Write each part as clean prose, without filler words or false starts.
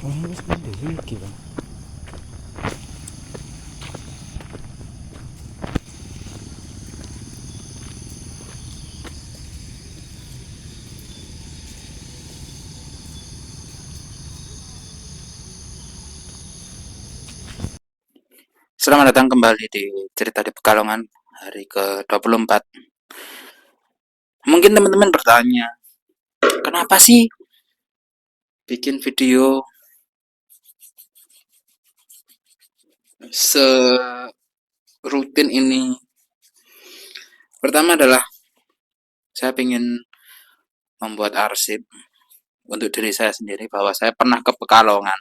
Oh, wis ngendi iki, Bang? Selamat datang kembali di cerita di Pekalongan hari ke-24. Mungkin teman-teman bertanya, kenapa sih bikin video serutin ini? Pertama adalah saya ingin membuat arsip untuk diri saya sendiri bahwa saya pernah ke Pekalongan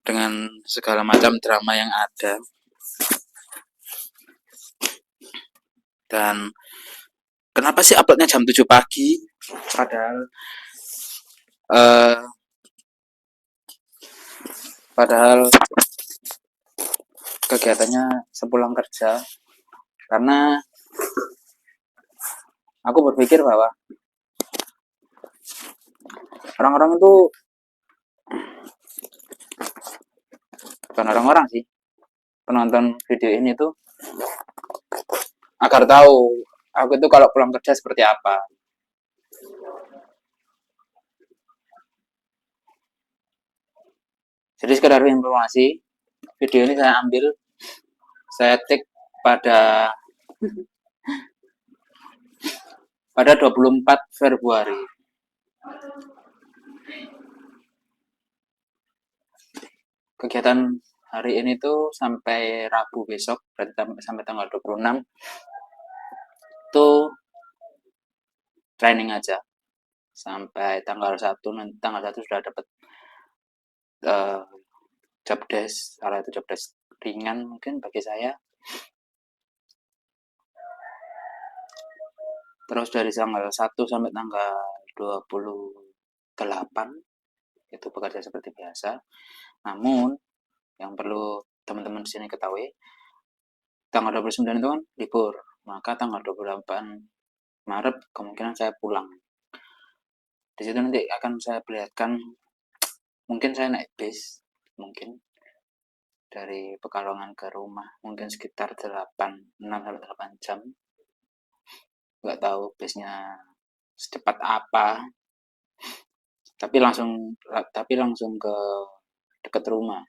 dengan segala macam drama yang ada. Dan kenapa sih uploadnya jam 7 pagi? Padahal eh, padahal kegiatannya sepulang kerja. Karena aku berpikir bahwa orang-orang itu, bukan orang-orang sih, penonton video ini tuh agar tahu aku itu kalau pulang kerja seperti apa. Jadi sekedar informasi, video ini saya ambil, saya take pada pada 24 Februari. Kegiatan hari ini tuh sampai Rabu besok, berarti sampai tanggal 26 tuh training aja. Sampai tanggal 1, nanti tanggal 1 sudah dapat uh, job desk, salah itu job desk ringan mungkin bagi saya. Terus dari tanggal 1 sampai tanggal 28 itu bekerja seperti biasa. Namun yang perlu teman-teman di sini ketahui, tanggal 29 itu kan libur. Maka tanggal 28 Maret kemungkinan saya pulang. Di situ nanti akan saya perlihatkan, mungkin saya naik bis, mungkin dari Pekalongan ke rumah, mungkin sekitar 6 sampai 8 jam. Nggak tahu bisnya secepat apa, tapi langsung ke dekat rumah.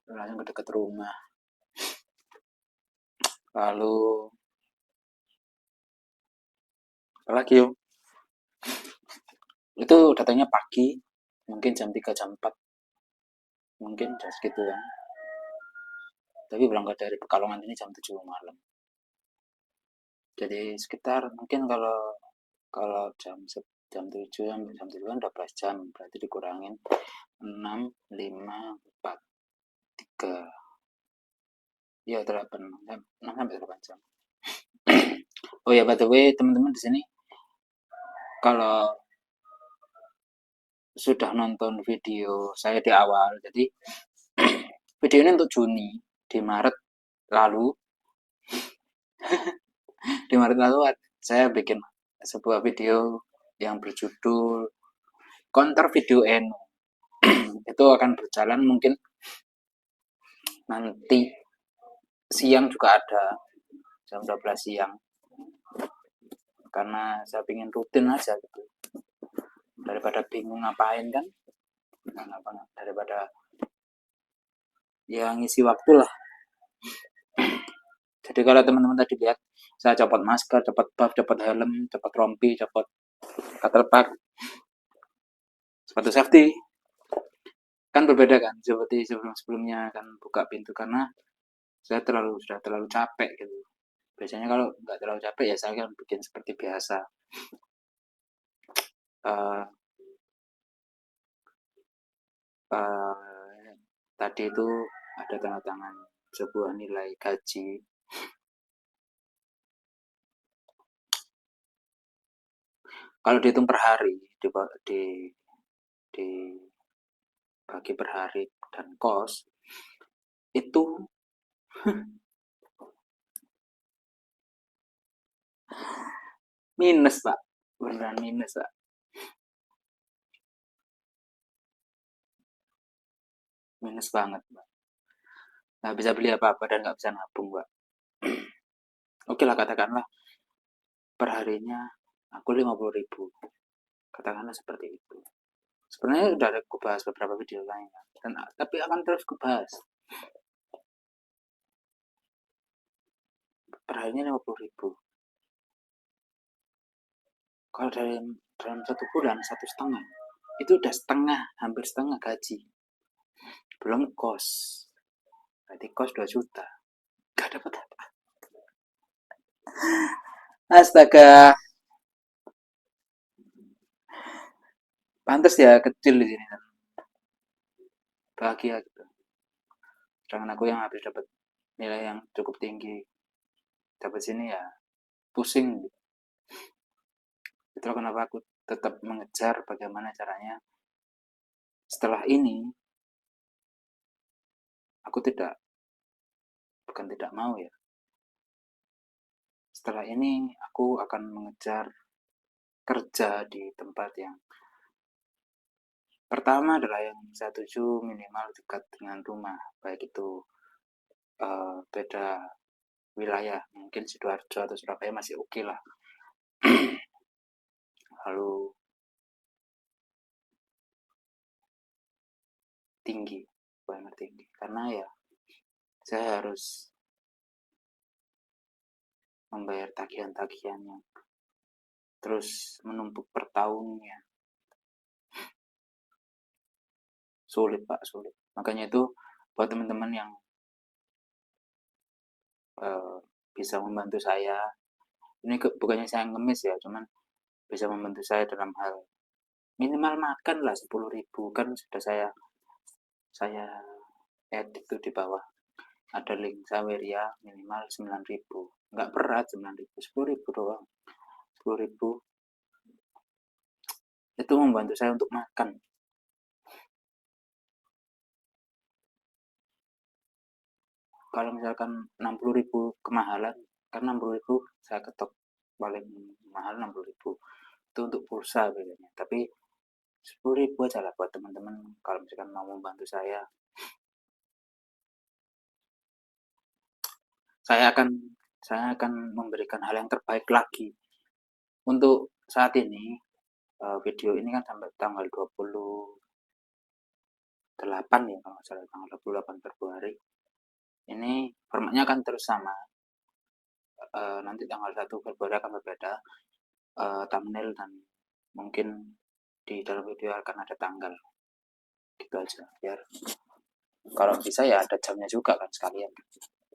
Langsung ke dekat rumah. Lalu apa lagi yuk? Itu datangnya pagi, mungkin jam 3 jam 4, mungkin jam segitu kan. Tapi berangkat dari Pekalongan ini jam 7 malam. Jadi sekitar mungkin kalau kalau jam 7 sampai jam 7 kan 12 jam, berarti dikurangin 6, 5, 4, 3. Ya 8, 6 sampai 8 jam. Oh ya, by the way, teman-teman di sini kalau sudah nonton video saya di awal, jadi video ini untuk Juni. Di Maret lalu, di Maret lalu saya bikin sebuah video yang berjudul Counter Video Eno. Itu akan berjalan mungkin nanti siang juga ada, jam 12 siang. Karena saya ingin rutin aja gitu. Daripada bingung ngapain kan. Daripada ya ngisi waktu lah. Jadi kalau teman-teman tadi lihat, saya copot masker, copot buff, copot helm, copot rompi, copot cutterpack, sepatu safety. Kan berbeda kan, seperti sebelum-sebelumnya kan buka pintu karena saya sudah terlalu capek gitu. Biasanya kalau nggak terlalu capek ya saya akan bikin seperti biasa. Uh, uh, Tadi itu ada tanda tangan sebuah nilai gaji. Kalau dihitung per hari, dibagi per hari dan kos, itu minus pak, beneran minus pak. minus banget, Mbak. Nggak bisa beli apa-apa dan nggak bisa nabung, Mbak. Oke lah, katakanlah perharinya aku 50.000, katakanlah seperti itu. Sebenarnya udah ada aku bahas beberapa video lain, dan tapi akan terus kubahas. Perharinya 50.000. Kalau dalam 1 bulan 1,5, itu udah setengah, hampir setengah gaji. Belum kos, berarti kos 2 juta. Gak dapat apa. Astaga, pantas ya kecil di sini kan. Bahagia gitu. Sedangkan aku yang habis dapat nilai yang cukup tinggi, dapat sini ya pusing. Itulah kenapa aku tetap mengejar bagaimana caranya setelah ini. Aku bukan tidak mau ya, setelah ini aku akan mengejar kerja di tempat yang pertama adalah yang saya tuju minimal dekat dengan rumah, baik itu beda wilayah, mungkin Sidoarjo atau Surabaya masih oke lah. Lalu tinggi, UMR tinggi, karena ya saya harus membayar tagihan-tagihan yang terus menumpuk per tahunnya. Sulit Pak, sulit. Makanya itu buat teman-teman yang eh, bisa membantu saya, ini bukannya saya ngemis ya, cuman bisa membantu saya dalam hal minimal makan lah 10.000, kan sudah saya edit tuh di bawah ada link Saweria minimal 9.000, nggak berat 9.000, 10.000 doang. 10.000 itu membantu saya untuk makan. Kalau misalkan 60.000 kemahalan, kan 60.000 saya ketok paling mahal 60.000 itu untuk pulsa bedanya. Tapi 10.000 aja lah buat teman-teman kalau misalkan mau membantu saya. Saya akan saya akan memberikan hal yang terbaik lagi. Untuk saat ini video ini kan sampai tanggal 28 ya, kalau salah, tanggal 28 Februari. Ini formatnya akan terus sama. Nanti tanggal 1 Februari akan berbeda thumbnail, dan mungkin di dalam video akan ada tanggal. Gitu aja. Biar kalau bisa ya ada jamnya juga kan sekalian.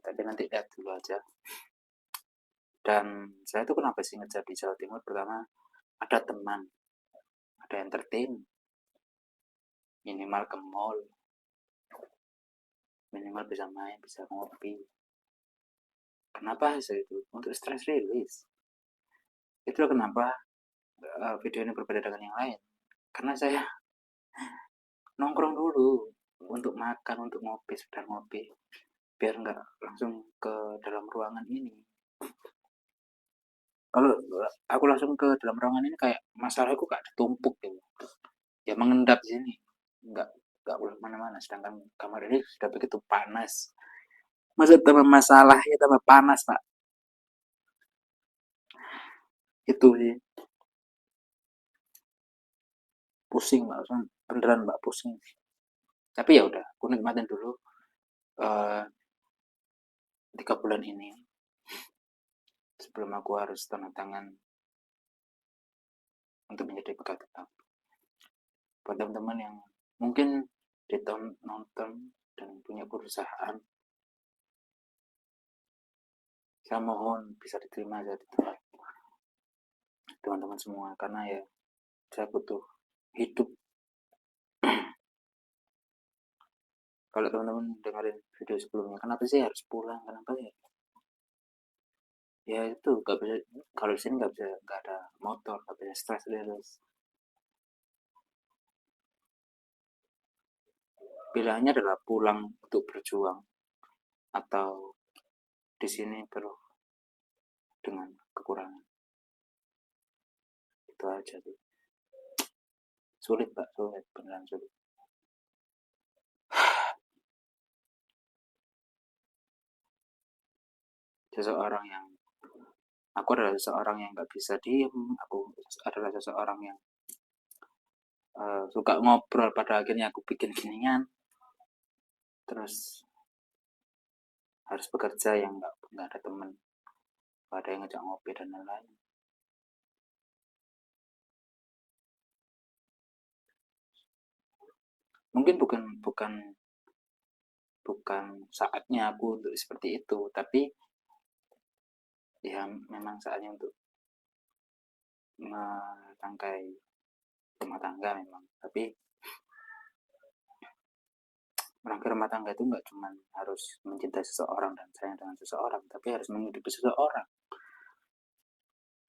Tapi nanti lihat dulu aja. Dan saya tuh kenapa sih ngejar di Jawa Timur? Pertama, ada teman, ada entertain, minimal ke mall, minimal bisa main, bisa ngopi. Kenapa hasil itu? Untuk stress release. Itulah kenapa video ini berbeda dengan yang lain. Karena saya nongkrong dulu untuk makan, untuk ngopi, sekedar ngopi. Biar nggak langsung ke dalam ruangan ini. Kalau aku langsung ke dalam ruangan ini kayak masalahku kayak ditumpuk gitu. Ya mengendap di sini. Nggak nggak boleh kemana-mana. Sedangkan kamar ini sudah begitu panas. Masa tambah masalah ya tambah panas Pak. Itu sih. Pusing Mbak. Beneran Mbak pusing. Tapi ya udah, aku nikmatin dulu eh, 3 bulan ini sebelum aku harus tanda tangan untuk menjadi pekerja tetap. Buat teman-teman yang mungkin di tahun nonton dan punya perusahaan, saya mohon bisa diterima aja di tempat teman-teman semua, karena ya saya butuh hidup. Kalau teman-teman dengerin video sebelumnya, kenapa sih harus pulang, kenapa ya? Ya itu gak bisa, kalau di sini nggak bisa, nggak ada motor, nggak bisa stress release. Pilihannya adalah pulang untuk berjuang, atau di sini penuh dengan kekurangan. Itu aja tuh. Sulit Pak, sulit, beneran sulit. seseorang yang aku adalah seseorang yang nggak bisa diem, aku adalah seseorang yang suka ngobrol, pada akhirnya aku bikin ginian, terus harus bekerja yang nggak ada temen, nggak ada yang ngajak ngopi dan lain-lain. Mungkin bukan bukan bukan saatnya aku untuk seperti itu, tapi ya memang saatnya untuk merangkai rumah tangga memang. Tapi merangkai rumah tangga itu nggak cuma harus mencintai seseorang dan sayang dengan seseorang, tapi harus menghidupi seseorang.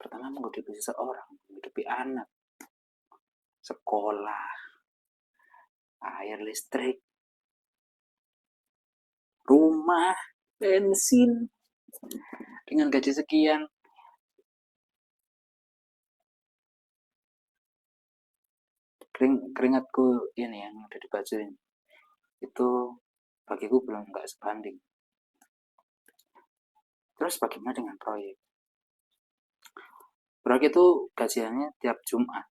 Pertama menghidupi seseorang, menghidupi anak, sekolah, air listrik, rumah, bensin. Dengan gaji sekian, keringatku ini yang udah dibajuin itu bagiku belum nggak sebanding. Terus bagaimana dengan proyek? Proyek itu gajiannya tiap Jumat,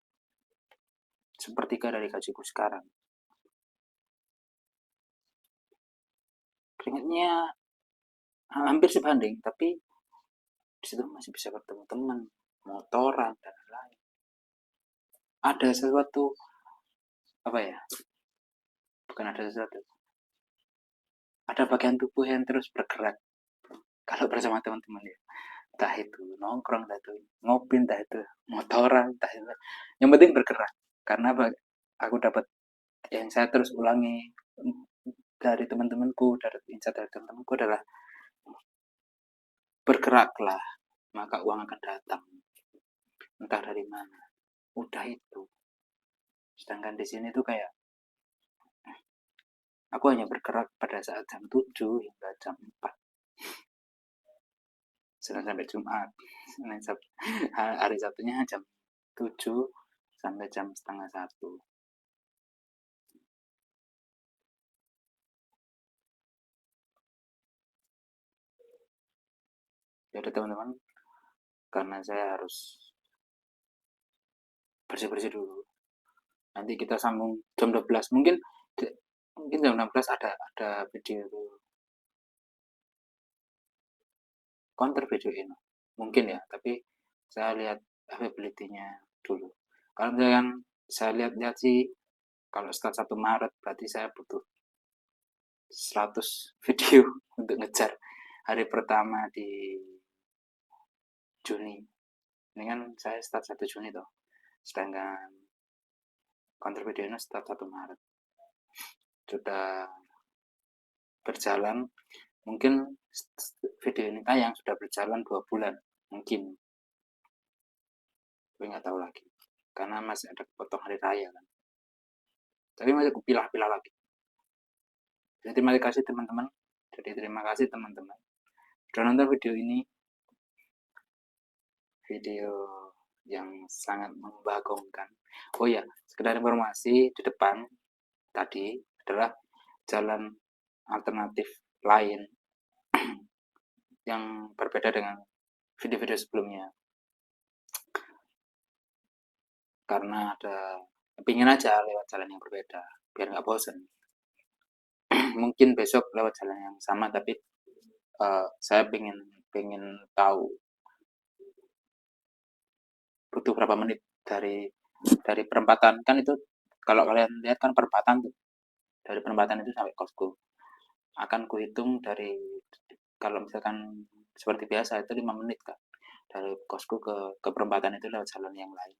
sepertiga dari gajiku sekarang. Keringatnya hampir sebanding, tapi di situ masih bisa bertemu teman, motoran dan lain-lain. Ada sesuatu, apa ya? Bukan ada sesuatu. Ada bagian tubuh yang terus bergerak kalau bersama teman-teman ya. Entah itu nongkrong, entah itu ngopi, entah itu motoran, entah itu. Yang penting bergerak. Karena aku dapat yang saya terus ulangi dari teman-temanku, dari insight dari teman-temanku adalah bergeraklah, maka uang akan datang. Entah dari mana. Udah itu. Sedangkan di sini tuh kayak aku hanya bergerak pada saat jam 7 hingga jam 4. Senin sampai Jumat. Hari Sabtunya jam 7 sampai jam setengah 1. Jadi teman-teman, karena saya harus bersih-bersih dulu. Nanti kita sambung jam 12. Mungkin jam 16 ada video counter video ini. Mungkin ya, tapi saya lihat availability-nya dulu. Kalau misalkan saya lihat-lihat sih, kalau start 1 Maret berarti saya butuh 100 video untuk ngejar hari pertama di Juni. Ini kan saya start 1 Juni toh. Sedangkan counter video ini start 1 Maret. Sudah berjalan, mungkin video ini tayang sudah berjalan 2 bulan. Mungkin. Tapi nggak tahu lagi. Karena masih ada potong hari raya kan. Tapi masih aku pilah-pilah lagi. Jadi terima kasih teman-teman. Jadi terima kasih teman-teman. Sudah nonton video ini. Video yang sangat membagongkan. Oh ya, sekedar informasi, di depan tadi adalah jalan alternatif lain yang berbeda dengan video-video sebelumnya. Karena ada pingin aja lewat jalan yang berbeda biar nggak bosen. Mungkin besok lewat jalan yang sama, tapi saya pengen tahu butuh berapa menit dari perempatan kan itu. Kalau kalian lihat kan perempatan tuh, dari perempatan itu sampai kosku akan kuhitung dari, kalau misalkan seperti biasa itu 5 menit kan, dari kosku ke perempatan itu lewat jalan yang lain,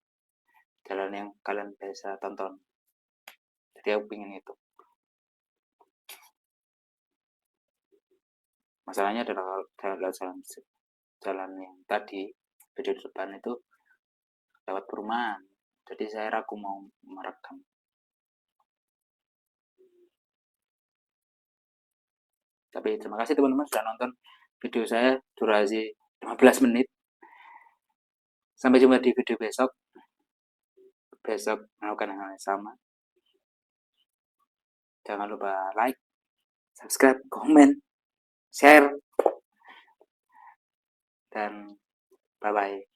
jalan yang kalian biasa tonton. Jadi aku pengen itu. Masalahnya adalah lewat jalan yang tadi video depan itu lewat perumahan, jadi saya ragu mau merekam. Tapi terima kasih teman-teman sudah nonton video saya durasi 15 menit. Sampai jumpa di video besok. Besok melakukan hal yang sama. Jangan lupa like, subscribe, komen, share. dan bye-bye.